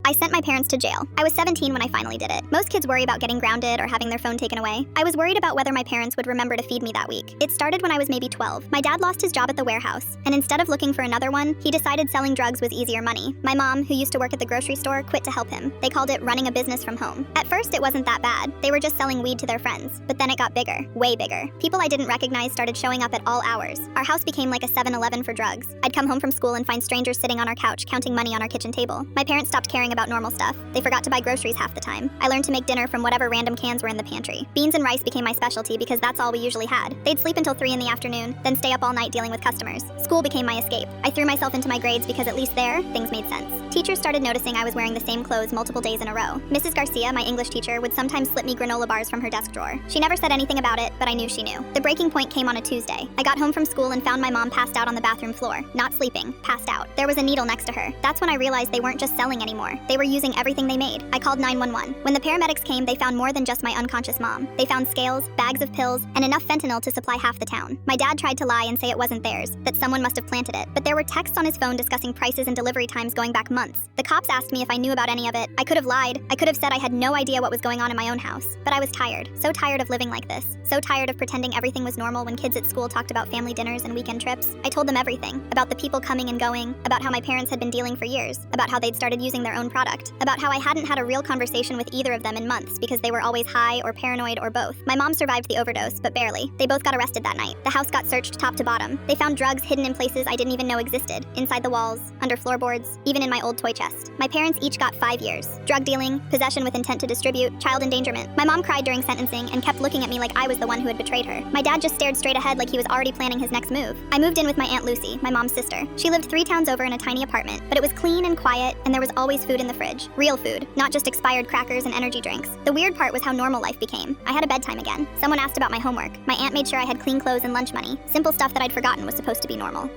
I sent my parents to jail. I was 17 when I finally did it. Most kids worry about getting grounded or having their phone taken away. I was worried about whether my parents would remember to feed me that week. It started when I was maybe 12. My dad lost his job at the warehouse, and instead of looking for another one, he decided selling drugs was easier money. My mom, who used to work at the grocery store, quit to help him. They called it running a business from home. At first, it wasn't that bad. They were just selling weed to their friends. But then it got bigger, way bigger. People I didn't recognize started showing up at all hours. Our house became like a 7-Eleven for drugs. I'd come home from school and find strangers sitting on our couch counting money on our kitchen table. My parents stopped caring about normal stuff. They forgot to buy groceries half the time. I learned to make dinner from whatever random cans were in the pantry. Beans and rice became my specialty because that's all we usually had. They'd sleep until 3 in the afternoon, then stay up all night dealing with customers. School became my escape. I threw myself into my grades because at least there, things made sense. Teachers started noticing I was wearing the same clothes multiple days in a row. Mrs. Garcia, my English teacher, would sometimes slip me granola bars from her desk drawer. She never said anything about it, but I knew she knew. The breaking point came on a Tuesday. I got home from school and found my mom passed out on the bathroom floor. Not sleeping, passed out. There was a needle next to her. That's when I realized they weren't just selling anymore. They were using everything they made. I called 911. When the paramedics came, they found more than just my unconscious mom. They found scales, bags of pills, and enough fentanyl to supply half the town. My dad tried to lie and say it wasn't theirs, that someone must have planted it. But there were texts on his phone discussing prices and delivery times going back months. The cops asked me if I knew about any of it. I could have lied. I could have said I had no idea what was going on in my own house. But I was tired. So tired of living like this. So tired of pretending everything was normal when kids at school talked about family dinners and weekend trips. I told them everything. About the people coming and going. About how my parents had been dealing for years. About how they'd started using their own product. About how I hadn't had a real conversation with either of them in months because they were always high or paranoid or both. My mom survived the overdose, but barely. They both got arrested that night. The house got searched top to bottom. They found drugs hidden in places I didn't even know existed. Inside the walls, under floorboards, even in my old toy chest. My parents each got 5 years. Drug dealing, possession with intent to distribute, child endangerment. My mom cried during sentencing and kept looking at me like I was the one who had betrayed her. My dad just stared straight ahead like he was already planning his next move. I moved in with my Aunt Lucy, my mom's sister. She lived 3 towns over in a tiny apartment, but it was clean and quiet, and there was always food in the fridge. Real food, not just expired crackers and energy drinks. The weird part was how normal life became. I had a bedtime again. Someone asked about my homework. My aunt made sure I had clean clothes and lunch money. Simple stuff that I'd forgotten was supposed to be normal.